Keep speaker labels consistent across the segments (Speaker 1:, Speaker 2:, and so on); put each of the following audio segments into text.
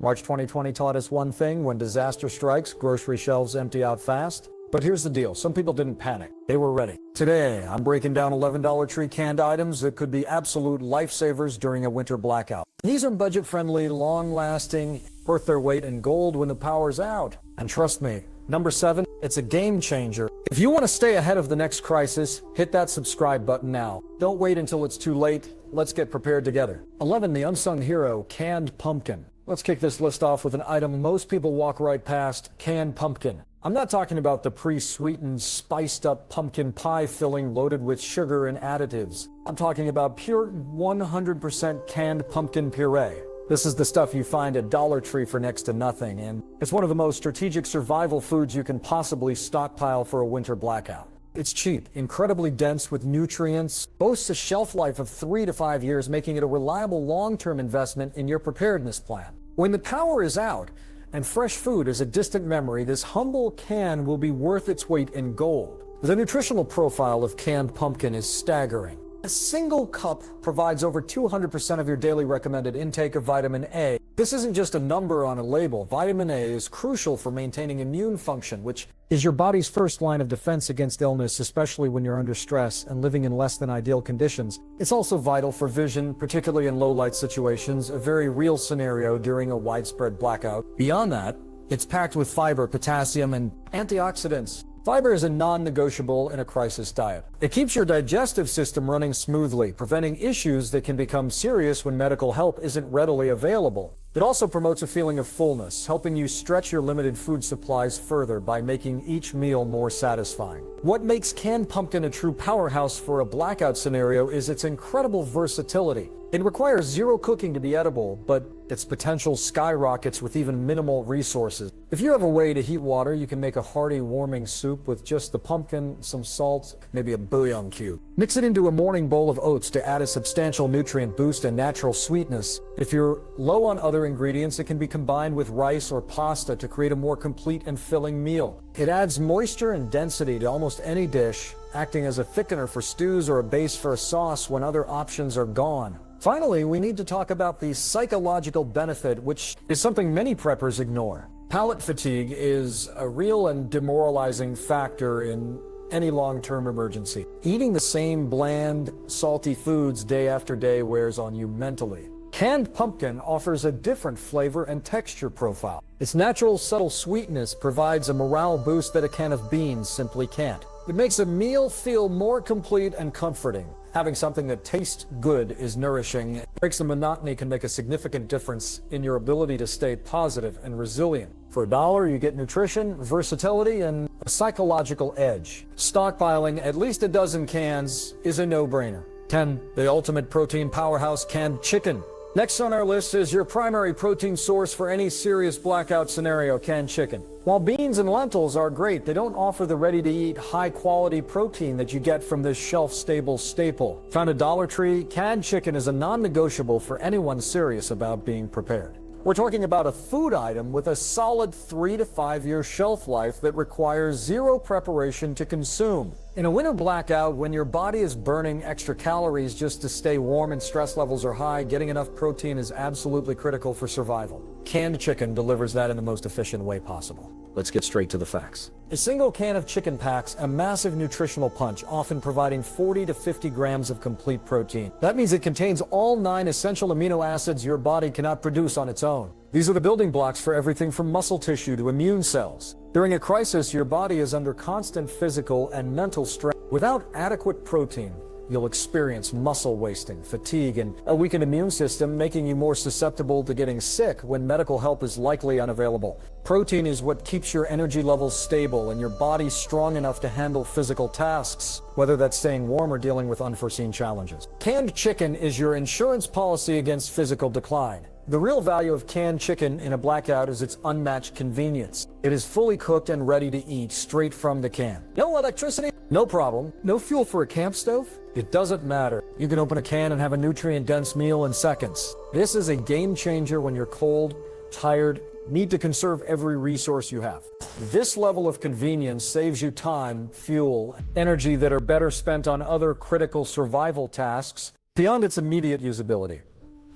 Speaker 1: March 2020 taught us one thing: when disaster strikes, grocery shelves empty out fast. But here's the deal: some people didn't panic. They were ready. Today, I'm breaking down $11 tree canned items that could be absolute lifesavers during a winter blackout. These are budget-friendly, long-lasting, worth their weight in gold when the power's out. And trust me, number 7, it's a game changer. If you want to stay ahead of the next crisis, hit that subscribe button now. Don't wait until it's too late. Let's get prepared together. 11, the unsung hero, canned pumpkin. Let's kick this list off with an item most people walk right past: canned pumpkin. I'm not talking about the pre-sweetened, spiced-up pumpkin pie filling loaded with sugar and additives. I'm talking about pure 100% canned pumpkin puree. This is the stuff you find at Dollar Tree for next to nothing, and it's one of the most strategic survival foods you can possibly stockpile for a winter blackout. It's cheap, incredibly dense with nutrients, boasts a shelf life of 3 to 5 years, making it a reliable long-term investment in your preparedness plan. When the power is out and fresh food is a distant memory, this humble can will be worth its weight in gold. The nutritional profile of canned pumpkin is staggering. A single cup provides over 200% of your daily recommended intake of vitamin A. This isn't just a number on a label. Vitamin A is crucial for maintaining immune function, which is your body's first line of defense against illness, especially when you're under stress and living in less than ideal conditions. It's also vital for vision, particularly in low light situations, a very real scenario during a widespread blackout. Beyond that, it's packed with fiber, potassium, and antioxidants. Fiber is a non-negotiable in a crisis diet. It keeps your digestive system running smoothly, preventing issues that can become serious when medical help isn't readily available. It also promotes a feeling of fullness, helping you stretch your limited food supplies further by making each meal more satisfying. What makes canned pumpkin a true powerhouse for a blackout scenario is its incredible versatility. It requires zero cooking to be edible, but its potential skyrockets with even minimal resources. If you have a way to heat water, you can make a hearty, warming soup with just the pumpkin, some salt, maybe a bouillon cube. Mix it into a morning bowl of oats to add a substantial nutrient boost and natural sweetness. If you're low on other ingredients, it can be combined with rice or pasta to create a more complete and filling meal. It adds moisture and density to almost any dish, acting as a thickener for stews or a base for a sauce when other options are gone. Finally, we need to talk about the psychological benefit, which is something many preppers ignore. Palate fatigue is a real and demoralizing factor in any long-term emergency. Eating the same bland, salty foods day after day wears on you mentally. Canned pumpkin offers a different flavor and texture profile. Its natural, subtle sweetness provides a morale boost that a can of beans simply can't. It makes a meal feel more complete and comforting. Having something that tastes good is nourishing, breaks the monotony, can make a significant difference in your ability to stay positive and resilient. For $1, you get nutrition, versatility, and a psychological edge. Stockpiling at least a dozen cans is a no-brainer. 10, the ultimate protein powerhouse, canned chicken. Next on our list is your primary protein source for any serious blackout scenario: canned chicken. While beans and lentils are great, they don't offer the ready-to-eat, high-quality protein that you get from this shelf-stable staple. Found at Dollar Tree, canned chicken is a non-negotiable for anyone serious about being prepared. We're talking about a food item with a solid 3 to 5 year shelf life that requires zero preparation to consume. In a winter blackout, when your body is burning extra calories just to stay warm and stress levels are high, getting enough protein is absolutely critical for survival. Canned chicken delivers that in the most efficient way possible. Let's get straight to the facts. A single can of chicken packs a massive nutritional punch, often providing 40 to 50 grams of complete protein. That means it contains all 9 essential amino acids your body cannot produce on its own. These are the building blocks for everything from muscle tissue to immune cells. During a crisis, your body is under constant physical and mental stress. Without adequate protein, you'll experience muscle wasting, fatigue, and a weakened immune system, making you more susceptible to getting sick when medical help is likely unavailable. Protein is what keeps your energy levels stable and your body strong enough to handle physical tasks, whether that's staying warm or dealing with unforeseen challenges. Canned chicken is your insurance policy against physical decline. The real value of canned chicken in a blackout is its unmatched convenience. It is fully cooked and ready to eat straight from the can. No electricity? No problem. No fuel for a camp stove? It doesn't matter. You can open a can and have a nutrient-dense meal in seconds. This is a game changer when you're cold, tired, need to conserve every resource you have. This level of convenience saves you time, fuel, energy that are better spent on other critical survival tasks beyond its immediate usability.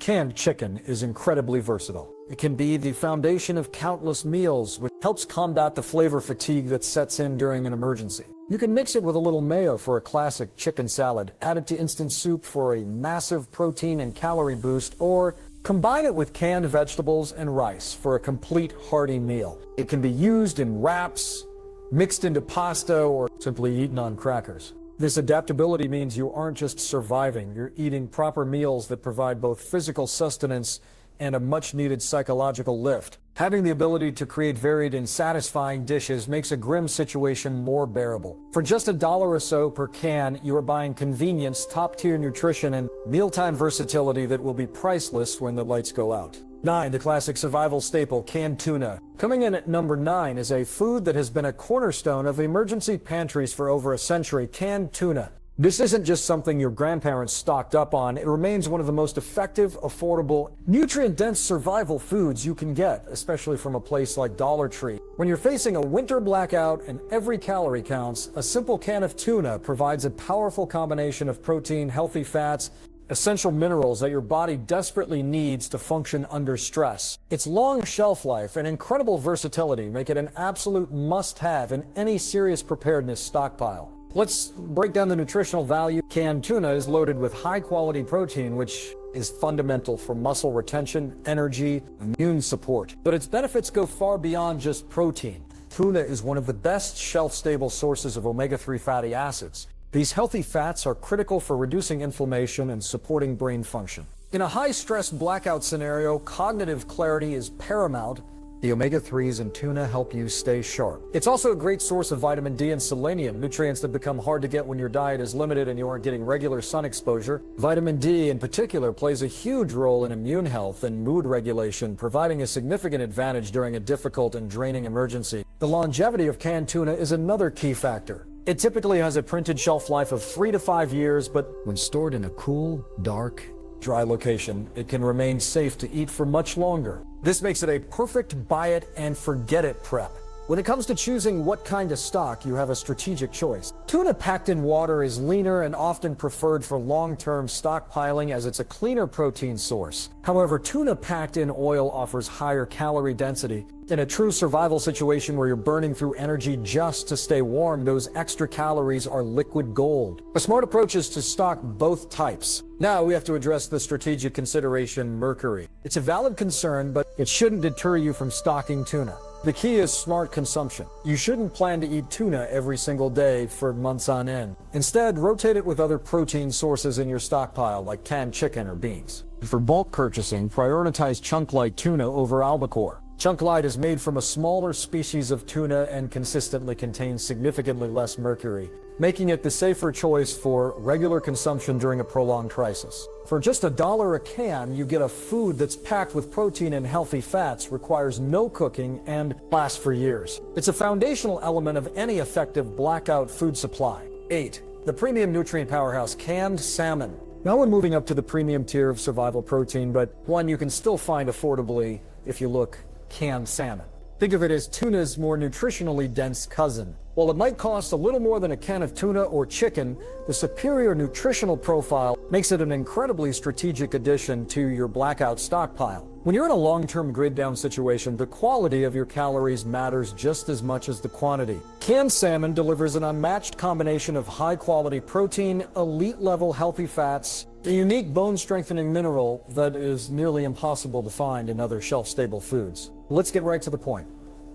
Speaker 1: Canned chicken is incredibly versatile. It can be the foundation of countless meals, which helps combat the flavor fatigue that sets in during an emergency. You can mix it with a little mayo for a classic chicken salad, add it to instant soup for a massive protein and calorie boost, or combine it with canned vegetables and rice for a complete hearty meal. It can be used in wraps, mixed into pasta, or simply eaten on crackers. This adaptability means you aren't just surviving, you're eating proper meals that provide both physical sustenance and a much-needed psychological lift. Having the ability to create varied and satisfying dishes makes a grim situation more bearable. For just $1 or so per can, you are buying convenience, top-tier nutrition, and mealtime versatility that will be priceless when the lights go out. 9. The classic survival staple, canned tuna. Coming in at number 9 is a food that has been a cornerstone of emergency pantries for over a century, canned tuna. This isn't just something your grandparents stocked up on. It remains one of the most effective, affordable, nutrient-dense survival foods you can get, especially from a place like Dollar Tree. When you're facing a winter blackout and every calorie counts, a simple can of tuna provides a powerful combination of protein, healthy fats, essential minerals that your body desperately needs to function under stress. Its long shelf life and incredible versatility make it an absolute must-have in any serious preparedness stockpile. Let's break down the nutritional value. Canned tuna is loaded with high-quality protein, which is fundamental for muscle retention, energy, immune support. But its benefits go far beyond just protein. Tuna is one of the best shelf-stable sources of omega-3 fatty acids. These healthy fats are critical for reducing inflammation and supporting brain function. In a high-stress blackout scenario, cognitive clarity is paramount. The omega-3s in tuna help you stay sharp. It's also a great source of vitamin D and selenium, nutrients that become hard to get when your diet is limited and you aren't getting regular sun exposure. Vitamin D in particular plays a huge role in immune health and mood regulation, providing a significant advantage during a difficult and draining emergency. The longevity of canned tuna is another key factor. It typically has a printed shelf life of 3 to 5 years, but when stored in a cool, dark, dry location, it can remain safe to eat for much longer. This makes it a perfect buy it and forget it prep. When it comes to choosing what kind of stock, you have a strategic choice. Tuna packed in water is leaner and often preferred for long-term stockpiling as it's a cleaner protein source. However, tuna packed in oil offers higher calorie density. In a true survival situation where you're burning through energy just to stay warm, those extra calories are liquid gold. A smart approach is to stock both types. Now we have to address the strategic consideration, mercury. It's a valid concern, but it shouldn't deter you from stocking tuna. The key is smart consumption. You shouldn't plan to eat tuna every single day for months on end. Instead, rotate it with other protein sources in your stockpile, like canned chicken or beans. For bulk purchasing, prioritize chunk light tuna over albacore. Chunk light is made from a smaller species of tuna and consistently contains significantly less mercury, making it the safer choice for regular consumption during a prolonged crisis. For just $1 a can, you get a food that's packed with protein and healthy fats, requires no cooking, and lasts for years. It's a foundational element of any effective blackout food supply. 8. The premium nutrient powerhouse, canned salmon. Now we're moving up to the premium tier of survival protein, but one you can still find affordably if you look: canned salmon. Think of it as tuna's more nutritionally dense cousin. While it might cost a little more than a can of tuna or chicken, the superior nutritional profile makes it an incredibly strategic addition to your blackout stockpile. When you're in a long-term grid-down situation, the quality of your calories matters just as much as the quantity. Canned salmon delivers an unmatched combination of high-quality protein, elite-level healthy fats, a unique bone-strengthening mineral that is nearly impossible to find in other shelf-stable foods. Let's get right to the point.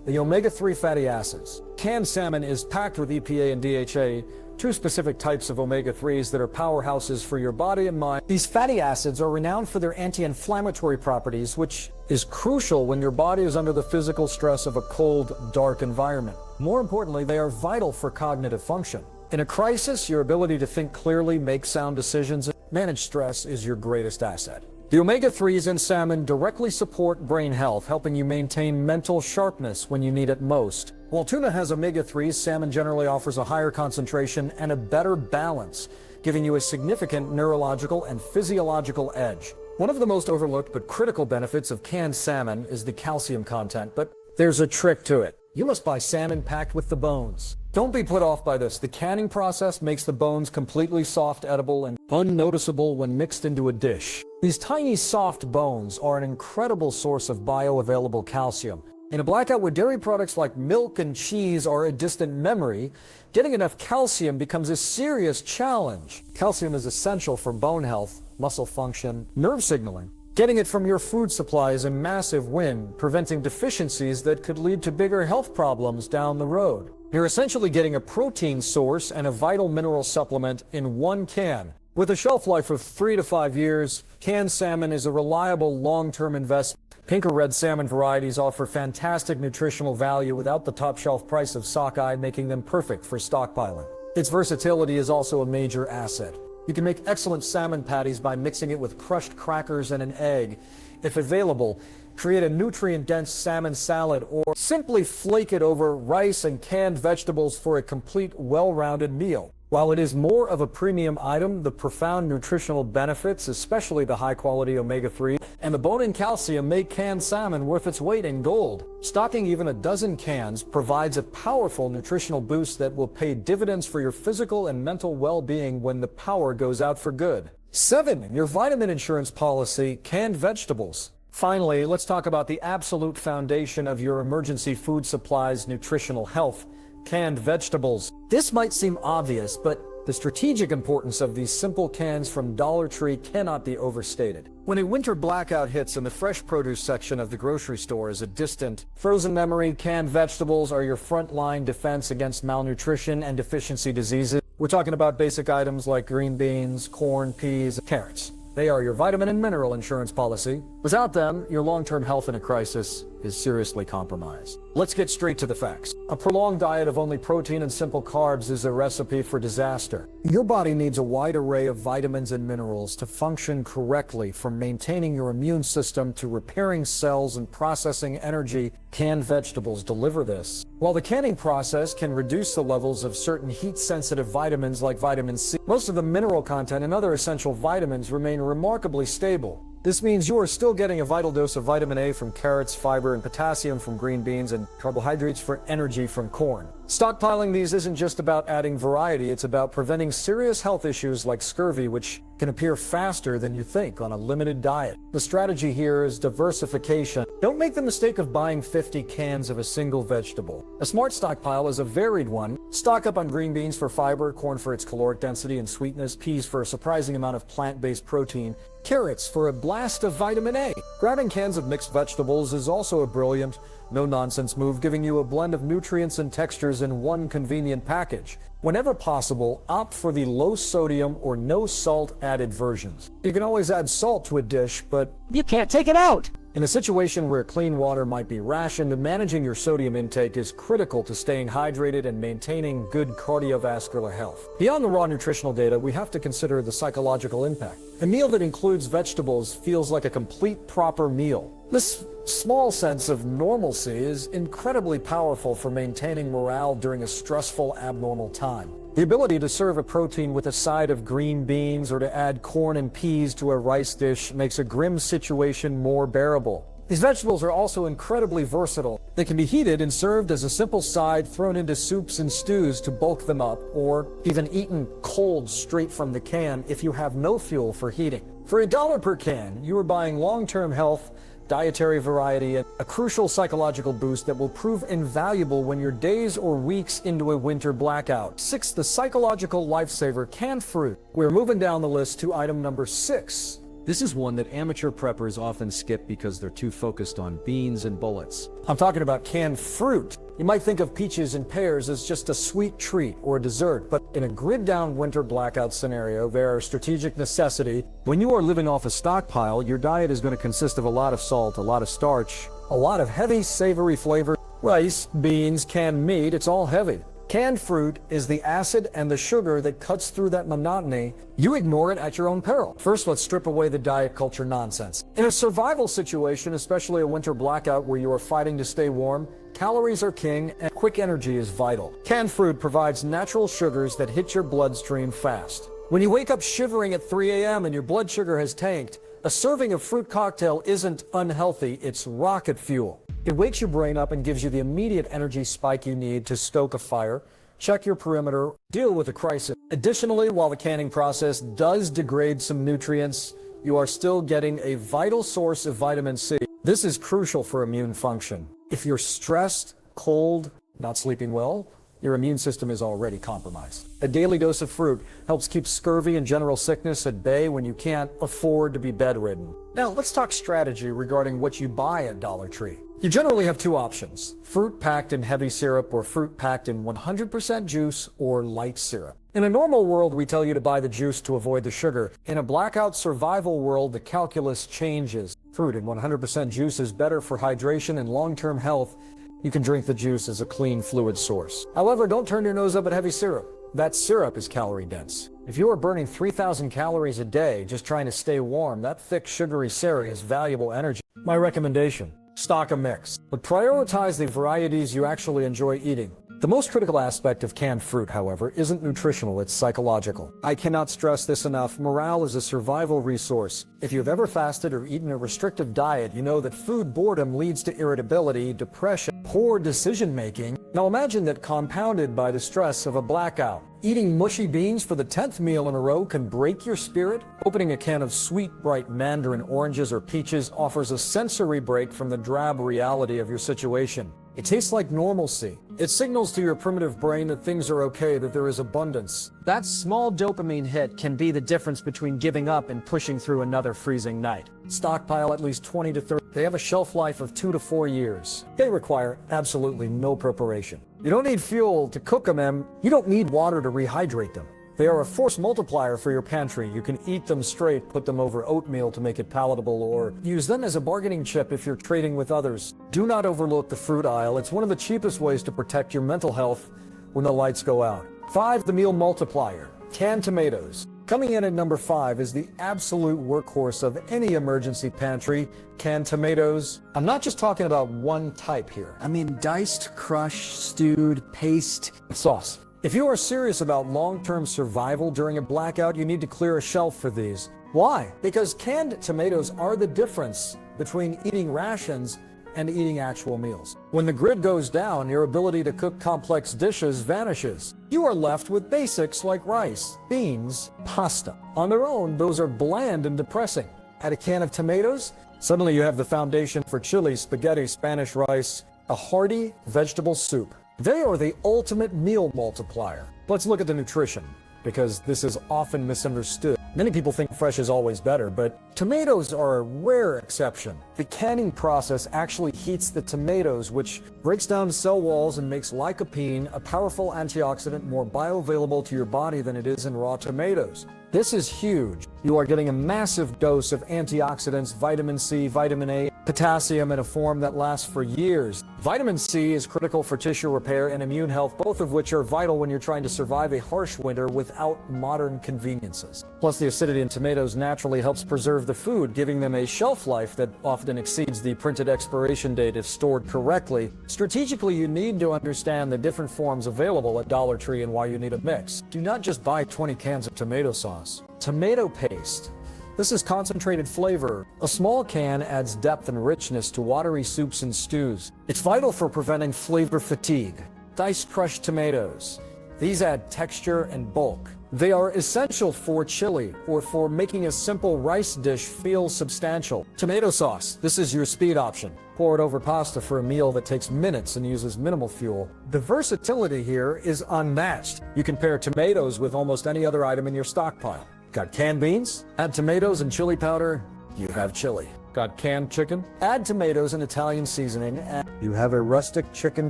Speaker 1: The omega-3 fatty acids. Canned salmon is packed with EPA and DHA, two specific types of omega-3s that are powerhouses for your body and mind. These fatty acids are renowned for their anti-inflammatory properties, which is crucial when your body is under the physical stress of a cold, dark environment. More importantly, they are vital for cognitive function. In a crisis, your ability to think clearly, make sound decisions, and manage stress is your greatest asset. The omega-3s in salmon directly support brain health, helping you maintain mental sharpness when you need it most. While tuna has omega-3s, salmon generally offers a higher concentration and a better balance, giving you a significant neurological and physiological edge. One of the most overlooked but critical benefits of canned salmon is the calcium content, but there's a trick to it. You must buy salmon packed with the bones. Don't be put off by this. The canning process makes the bones completely soft, edible, and unnoticeable when mixed into a dish. These tiny soft bones are an incredible source of bioavailable calcium. In a blackout where dairy products like milk and cheese are a distant memory, getting enough calcium becomes a serious challenge. Calcium is essential for bone health, muscle function, nerve signaling. Getting it from your food supply is a massive win, preventing deficiencies that could lead to bigger health problems down the road. You're essentially getting a protein source and a vital mineral supplement in one can. With a shelf life of 3 to 5 years, canned salmon is a reliable long-term investment. Pink or red salmon varieties offer fantastic nutritional value without the top shelf price of sockeye, making them perfect for stockpiling. Its versatility is also a major asset. You can make excellent salmon patties by mixing it with crushed crackers and an egg. If available, create a nutrient-dense salmon salad or simply flake it over rice and canned vegetables for a complete, well-rounded meal. While it is more of a premium item, the profound nutritional benefits, especially the high-quality omega-3 and the bone-in calcium, make canned salmon worth its weight in gold. Stocking even a dozen cans provides a powerful nutritional boost that will pay dividends for your physical and mental well-being when the power goes out for good. 7. Your vitamin insurance policy, canned vegetables. Finally, let's talk about the absolute foundation of your emergency food supplies nutritional health. Canned vegetables. This might seem obvious, but the strategic importance of these simple cans from Dollar Tree cannot be overstated. When a winter blackout hits and the fresh produce section of the grocery store is a distant, frozen memory, canned vegetables are your frontline defense against malnutrition and deficiency diseases. We're talking about basic items like green beans, corn, peas, carrots. They are your vitamin and mineral insurance policy. Without them, your long-term health in a crisis is seriously compromised. Let's get straight to the facts. A prolonged diet of only protein and simple carbs is a recipe for disaster. Your body needs a wide array of vitamins and minerals to function correctly, from maintaining your immune system to repairing cells and processing energy. Canned vegetables deliver this. While the canning process can reduce the levels of certain heat-sensitive vitamins like vitamin C, most of the mineral content and other essential vitamins remain remarkably stable. This means you are still getting a vital dose of vitamin A from carrots, fiber and potassium from green beans, and carbohydrates for energy from corn. Stockpiling these isn't just about adding variety, it's about preventing serious health issues like scurvy, which can appear faster than you think on a limited diet. The strategy here is diversification. Don't make the mistake of buying 50 cans of a single vegetable. A smart stockpile is a varied one. Stock up on green beans for fiber, corn for its caloric density and sweetness, peas for a surprising amount of plant-based protein, carrots for a blast of vitamin A. Grabbing cans of mixed vegetables is also a brilliant, no-nonsense move, giving you a blend of nutrients and textures in one convenient package. Whenever possible, opt for the low-sodium or no-salt added versions. You can always add salt to a dish, but
Speaker 2: you can't take it out.
Speaker 1: in a situation where clean water might be rationed, managing your sodium intake is critical to staying hydrated and maintaining good cardiovascular health. Beyond the raw nutritional data, we have to consider the psychological impact. A meal that includes vegetables feels like a complete, proper meal. This small sense of normalcy is incredibly powerful for maintaining morale during a stressful, abnormal time. The ability to serve a protein with a side of green beans or to add corn and peas to a rice dish makes a grim situation more bearable. These vegetables are also incredibly versatile. They can be heated and served as a simple side, thrown into soups and stews to bulk them up, or even eaten cold straight from the can if you have no fuel for heating. For $1 per can, you are buying long-term health, dietary variety, and a crucial psychological boost that will prove invaluable when you're days or weeks into a winter blackout. 6. The psychological lifesaver, canned fruit. We're moving down the list to item number 6.
Speaker 3: This is one that amateur preppers often skip because they're too focused on beans and bullets.
Speaker 1: I'm talking about canned fruit. You might think of peaches and pears as just a sweet treat or a dessert, but in a grid-down winter blackout scenario, they are a strategic necessity.
Speaker 3: When you are living off a stockpile, your diet is going to consist of a lot of salt, a lot of starch,
Speaker 1: A lot of heavy, savory flavor. Rice, beans, canned meat, it's all heavy. Canned fruit is the acid and the sugar that cuts through that monotony. You ignore it at your own peril. First, let's strip away the diet culture nonsense. In a survival situation, especially a winter blackout where you are fighting to stay warm, calories are king and quick energy is vital. Canned fruit provides natural sugars that hit your bloodstream fast. When you wake up shivering at 3 a.m. and your blood sugar has tanked, a serving of fruit cocktail isn't unhealthy, it's rocket fuel. It wakes your brain up and gives you the immediate energy spike you need to stoke a fire, check your perimeter, deal with the crisis. Additionally, while the canning process does degrade some nutrients, you are still getting a vital source of vitamin C. This is crucial for immune function. If you're stressed, cold, not sleeping well, your immune system is already compromised. A daily dose of fruit helps keep scurvy and general sickness at bay when you can't afford to be bedridden. Now, let's talk strategy regarding what you buy at Dollar Tree. You generally have two options: fruit packed in heavy syrup or fruit packed in 100% juice or light syrup. In a normal world, we tell you to buy the juice to avoid the sugar. In a blackout survival world, the calculus changes. Fruit in 100% juice is better for hydration and long-term health. You can drink the juice as a clean fluid source. However, don't turn your nose up at heavy syrup. That syrup is calorie dense. If you are burning 3,000 calories a day just trying to stay warm, that thick sugary syrup is valuable energy. My recommendation: stock a mix, but prioritize the varieties you actually enjoy eating. The most critical aspect of canned fruit, however, isn't nutritional, it's psychological. I cannot stress this enough. Morale is a survival resource. If you've ever fasted or eaten a restrictive diet, you know that food boredom leads to irritability, depression, poor decision-making. Now imagine that compounded by the stress of a blackout. Eating mushy beans for the 10th meal in a row can break your spirit. Opening a can of sweet, bright mandarin oranges or peaches offers a sensory break from the drab reality of your situation. It tastes like normalcy. It signals to your primitive brain that things are okay, that there is abundance. That small dopamine hit can be the difference between giving up and pushing through another freezing night. Stockpile at least 20 to 30. They have a shelf life of 2 to 4 years. They require absolutely no preparation. You don't need fuel to cook them, and you don't need water to rehydrate them. They are a force multiplier for your pantry. You can eat them straight, put them over oatmeal to make it palatable, or use them as a bargaining chip if you're trading with others. Do not overlook the fruit aisle. It's one of the cheapest ways to protect your mental health when the lights go out. 5. The meal multiplier: canned tomatoes. Coming in at number 5 is the absolute workhorse of any emergency pantry: canned tomatoes. I'm not just talking about one type here. I mean diced, crushed, stewed, paste, sauce. If you are serious about long-term survival during a blackout, you need to clear a shelf for these. Why? Because canned tomatoes are the difference between eating rations and eating actual meals. When the grid goes down, your ability to cook complex dishes vanishes. You are left with basics like rice, beans, pasta. On their own, those are bland and depressing. Add a can of tomatoes, suddenly you have the foundation for chili, spaghetti, Spanish rice, a hearty vegetable soup. They are the ultimate meal multiplier. Let's look at the nutrition, because this is often misunderstood. Many people think fresh is always better, but tomatoes are a rare exception. The canning process actually heats the tomatoes, which breaks down cell walls and makes lycopene, a powerful antioxidant, more bioavailable to your body than it is in raw tomatoes. This is huge. You are getting a massive dose of antioxidants, vitamin C, vitamin A, potassium in a form that lasts for years. Vitamin C is critical for tissue repair and immune health, both of which are vital when you're trying to survive a harsh winter without modern conveniences. Plus, the acidity in tomatoes naturally helps preserve the food, giving them a shelf life that often exceeds the printed expiration date if stored correctly. Strategically, you need to understand the different forms available at Dollar Tree and why you need a mix. Do not just buy 20 cans of tomato sauce. Tomato paste. This is concentrated flavor. A small can adds depth and richness to watery soups and stews. It's vital for preventing flavor fatigue. Diced crushed tomatoes. These add texture and bulk. They are essential for chili or for making a simple rice dish feel substantial. Tomato sauce. This is your speed option. Pour it over pasta for a meal that takes minutes and uses minimal fuel. The versatility here is unmatched. You can pair tomatoes with almost any other item in your stockpile. Got canned beans? Add tomatoes and chili powder. You have chili. Got canned chicken? Add tomatoes and Italian seasoning, and you have a rustic chicken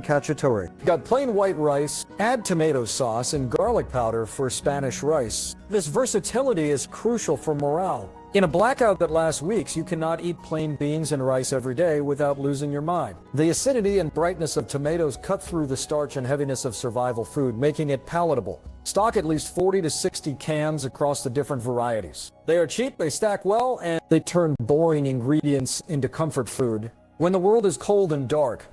Speaker 1: cacciatore. Got plain white rice? Add tomato sauce and garlic powder for Spanish rice. This versatility is crucial for morale. In a blackout that lasts weeks, you cannot eat plain beans and rice every day without losing your mind. The acidity and brightness of tomatoes cut through the starch and heaviness of survival food, making it palatable. Stock at least 40 to 60 cans across the different varieties. They are cheap, they stack well, and they turn boring ingredients into comfort food. When the world is cold and dark,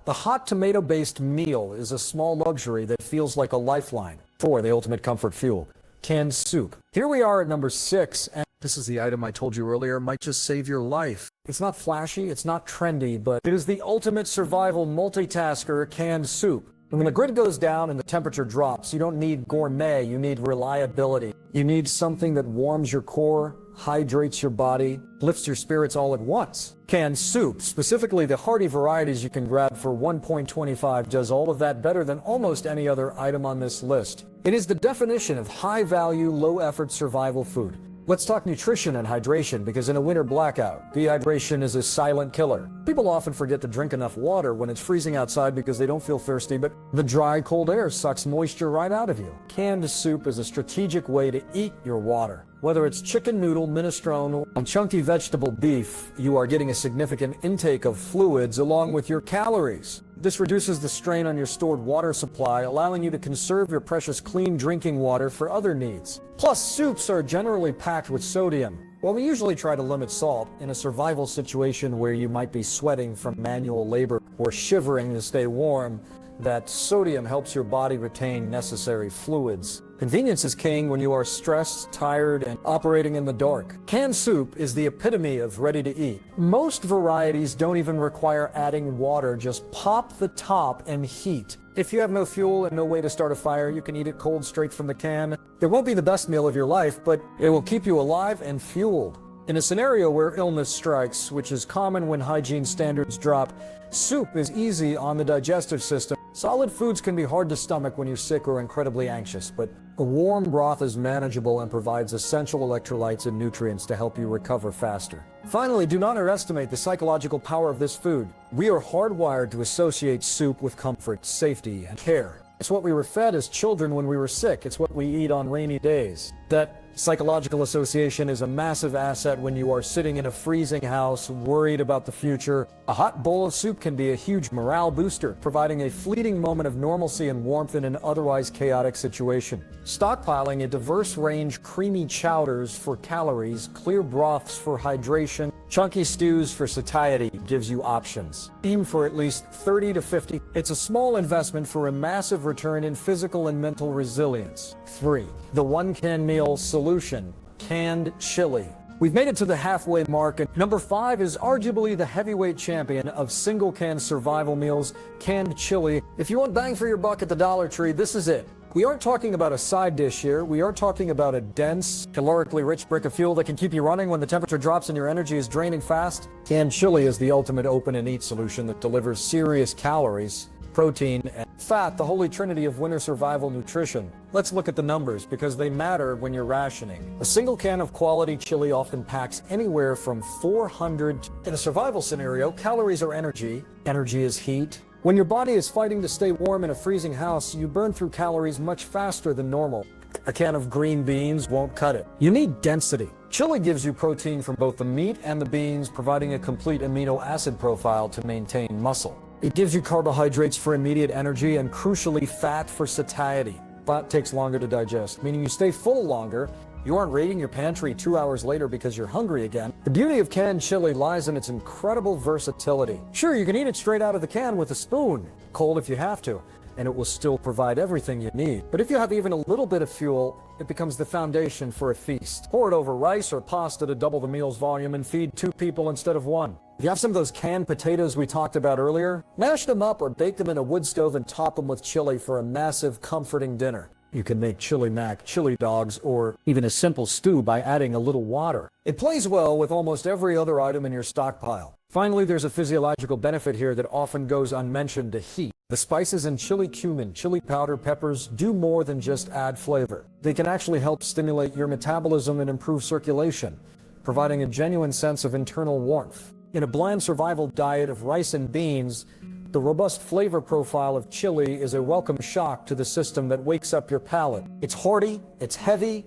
Speaker 1: the hot tomato-based meal is a small luxury that feels like a lifeline. 4. The ultimate comfort fuel: canned soup. Here we are at number 6, and this is the item I told you earlier might just save your life. It's not flashy, it's not trendy, but it is the ultimate survival multitasker: canned soup. And when the grid goes down and the temperature drops, you don't need gourmet, you need reliability. You need something that warms your core, hydrates your body, lifts your spirits all at once. Canned soup, specifically the hearty varieties you can grab for $1.25, does all of that better than almost any other item on this list. It is the definition of high-value, low-effort survival food. Let's talk nutrition and hydration, because in a winter blackout, dehydration is a silent killer. People often forget to drink enough water when it's freezing outside because they don't feel thirsty, but the dry, cold air sucks moisture right out of you. Canned soup is a strategic way to eat your water. Whether it's chicken noodle, minestrone, or chunky vegetable beef, you are getting a significant intake of fluids along with your calories. This reduces the strain on your stored water supply, allowing you to conserve your precious clean drinking water for other needs. Plus, soups are generally packed with sodium. While we usually try to limit salt, in a survival situation where you might be sweating from manual labor or shivering to stay warm, that sodium helps your body retain necessary fluids. Convenience is king when you are stressed, tired, and operating in the dark. Canned soup is the epitome of ready to eat. Most varieties don't even require adding water, just pop the top and heat. If you have no fuel and no way to start a fire, you can eat it cold straight from the can. It won't be the best meal of your life, but it will keep you alive and fueled. In a scenario where illness strikes, which is common when hygiene standards drop, soup is easy on the digestive system. Solid foods can be hard to stomach when you're sick or incredibly anxious, but a warm broth is manageable and provides essential electrolytes and nutrients to help you recover faster. Finally, do not underestimate the psychological power of this food. We are hardwired to associate soup with comfort, safety, and care. It's what we were fed as children when we were sick. It's what we eat on rainy days. That psychological association is a massive asset when you are sitting in a freezing house, worried about the future. A hot bowl of soup can be a huge morale booster, providing a fleeting moment of normalcy and warmth in an otherwise chaotic situation. Stockpiling a diverse range creamy chowders for calories, clear broths for hydration, chunky stews for satiety gives you options. Aim for at least 30 to 50. It's a small investment for a massive return in physical and mental resilience. 3. The one-can meal solution, canned chili. We've made it to the halfway mark, and number 5 is arguably the heavyweight champion of single-can survival meals, canned chili. If you want bang for your buck at the Dollar Tree, this is it. We aren't talking about a side dish here. We are talking about a dense, calorically rich brick of fuel that can keep you running when the temperature drops and your energy is draining fast. Canned chili is the ultimate open and eat solution that delivers serious calories, protein, and fat, the holy trinity of winter survival nutrition. Let's look at the numbers, because they matter when you're rationing. A single can of quality chili often packs anywhere from 400. In a survival scenario, calories are energy. Energy is heat. When your body is fighting to stay warm in a freezing house, you burn through calories much faster than normal. A can of green beans won't cut it. You need density. Chili gives you protein from both the meat and the beans, providing a complete amino acid profile to maintain muscle. It gives you carbohydrates for immediate energy and, crucially, fat for satiety. Fat takes longer to digest, meaning you stay full longer. You aren't raiding your pantry 2 hours later because you're hungry again. The beauty of canned chili lies in its incredible versatility. Sure, you can eat it straight out of the can with a spoon, cold if you have to, and it will still provide everything you need. But if you have even a little bit of fuel, it becomes the foundation for a feast. Pour it over rice or pasta to double the meal's volume and feed 2 people instead of 1. If you have some of those canned potatoes we talked about earlier, mash them up or bake them in a wood stove and top them with chili for a massive, comforting dinner. You can make chili mac, chili dogs, or even a simple stew by adding a little water. It plays well with almost every other item in your stockpile. Finally, there's a physiological benefit here that often goes unmentioned: the heat. The spices in chili cumin, chili powder, peppers do more than just add flavor. They can actually help stimulate your metabolism and improve circulation, providing a genuine sense of internal warmth. In a bland survival diet of rice and beans, the robust flavor profile of chili is a welcome shock to the system that wakes up your palate. It's hearty, it's heavy,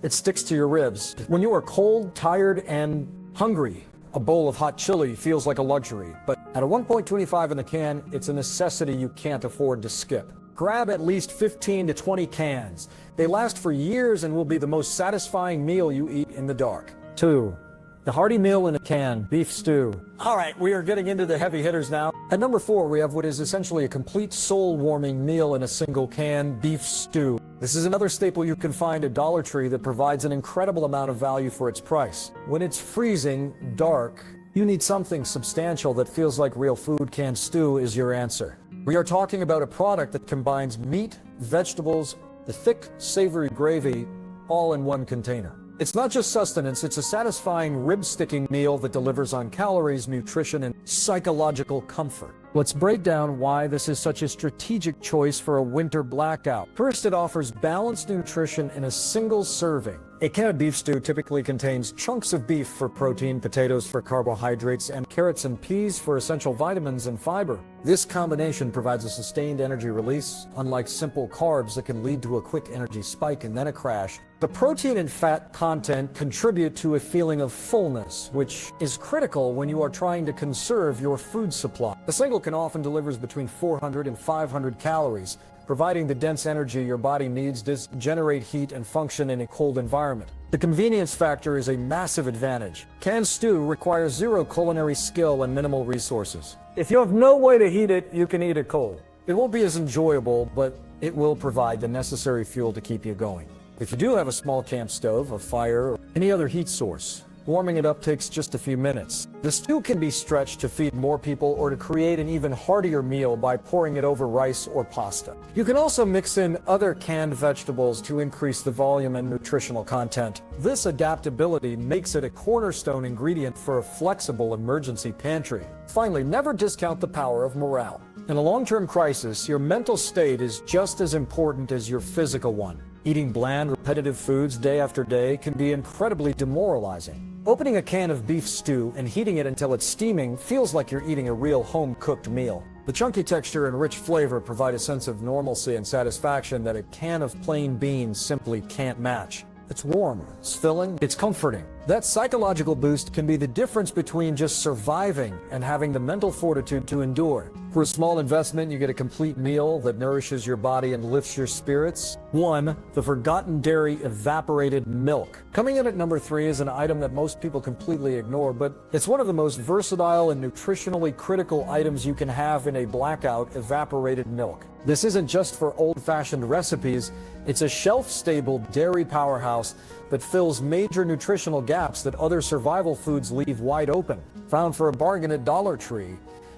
Speaker 1: it sticks to your ribs. When you are cold, tired, and hungry, a bowl of hot chili feels like a luxury. But at a 1.25 in the can, it's a necessity you can't afford to skip. Grab at least 15 to 20 cans. They last for years and will be the most satisfying meal you eat in the dark. 2. The hearty meal in a can, beef stew. All right, we are getting into the heavy hitters now. At number 4, we have what is essentially a complete soul-warming meal in a single can, beef stew. This is another staple you can find at Dollar Tree that provides an incredible amount of value for its price. When it's freezing, dark, you need something substantial that feels like real food. Canned stew is your answer. We are talking about a product that combines meat, vegetables, the thick, savory gravy, all in one container. It's not just sustenance, it's a satisfying rib-sticking meal that delivers on calories, nutrition, and psychological comfort. Let's break down why this is such a strategic choice for a winter blackout. First, it offers balanced nutrition in a single serving. A can of beef stew typically contains chunks of beef for protein, potatoes for carbohydrates, and carrots and peas for essential vitamins and fiber. This combination provides a sustained energy release, unlike simple carbs that can lead to a quick energy spike and then a crash. The protein and fat content contribute to a feeling of fullness, which is critical when you are trying to conserve your food supply. A single can often delivers between 400 and 500 calories, providing the dense energy your body needs to generate heat and function in a cold environment. The convenience factor is a massive advantage. Canned stew requires zero culinary skill and minimal resources. If you have no way to heat it, you can eat it cold. It won't be as enjoyable, but it will provide the necessary fuel to keep you going. If you do have a small camp stove, a fire, or any other heat source, warming it up takes just a few minutes. The stew can be stretched to feed more people or to create an even heartier meal by pouring it over rice or pasta. You can also mix in other canned vegetables to increase the volume and nutritional content. This adaptability makes it a cornerstone ingredient for a flexible emergency pantry. Finally, never discount the power of morale. In a long-term crisis, your mental state is just as important as your physical one. Eating bland, repetitive foods day after day can be incredibly demoralizing. Opening a can of beef stew and heating it until it's steaming feels like you're eating a real home-cooked meal. The chunky texture and rich flavor provide a sense of normalcy and satisfaction that a can of plain beans simply can't match. It's warm, it's filling, it's comforting. That psychological boost can be the difference between just surviving and having the mental fortitude to endure. For a small investment, you get a complete meal that nourishes your body and lifts your spirits. 1. The forgotten dairy evaporated milk. Coming in at number 3 is an item that most people completely ignore, but it's one of the most versatile and nutritionally critical items you can have in a blackout: evaporated milk. This isn't just for old-fashioned recipes, it's a shelf-stable dairy powerhouse that fills major nutritional gaps that other survival foods leave wide open. Found for a bargain at Dollar Tree,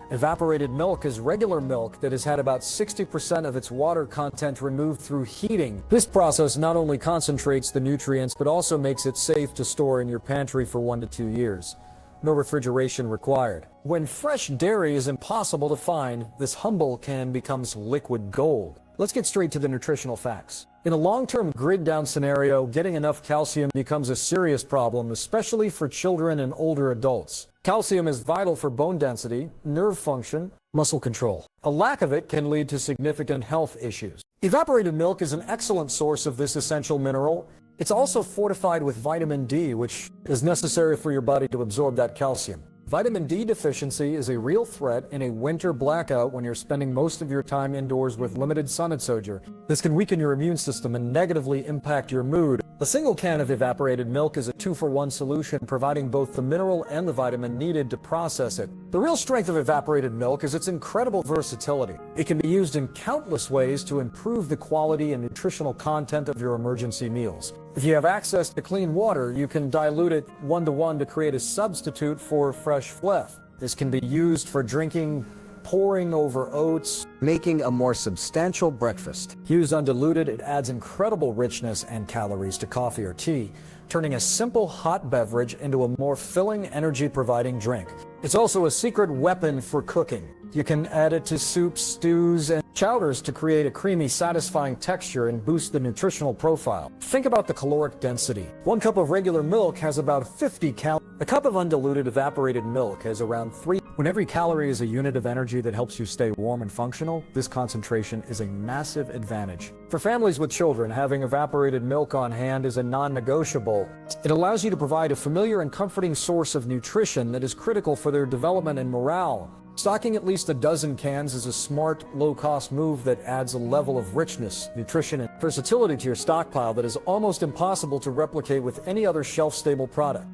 Speaker 1: evaporated milk is regular milk that has had about 60% of its water content removed through heating. This process not only concentrates the nutrients, but also makes it safe to store in your pantry for 1 to 2 years. No refrigeration required. When fresh dairy is impossible to find, this humble can becomes liquid gold. Let's get straight to the nutritional facts. In a long-term grid-down scenario, getting enough calcium becomes a serious problem, especially for children and older adults. Calcium is vital for bone density, nerve function, muscle control. A lack of it can lead to significant health issues. Evaporated milk is an excellent source of this essential mineral. It's also fortified with vitamin D, which is necessary for your body to absorb that calcium. Vitamin D deficiency is a real threat in a winter blackout when you're spending most of your time indoors with limited sun exposure. This can weaken your immune system and negatively impact your mood. A single can of evaporated milk is a 2-for-1 solution, providing both the mineral and the vitamin needed to process it. The real strength of evaporated milk is its incredible versatility. It can be used in countless ways to improve the quality and nutritional content of your emergency meals. If you have access to clean water, you can dilute it 1-to-1 to create a substitute for fresh fluff. This can be used for drinking, pouring over oats, making a more substantial breakfast. Used undiluted, it adds incredible richness and calories to coffee or tea, turning a simple hot beverage into a more filling, energy-providing drink. It's also a secret weapon for cooking. You can add it to soups, stews, and chowders to create a creamy, satisfying texture and boost the nutritional profile. Think about the caloric density. 1 cup of regular milk has about 50 calories. A cup of undiluted evaporated milk has around 3. When every calorie is a unit of energy that helps you stay warm and functional, this concentration is a massive advantage. For families with children, having evaporated milk on hand is a non-negotiable. It allows you to provide a familiar and comforting source of nutrition that is critical for their development and morale. Stocking at least a dozen cans is a smart, low-cost move that adds a level of richness, nutrition, and versatility to your stockpile that is almost impossible to replicate with any other shelf-stable product.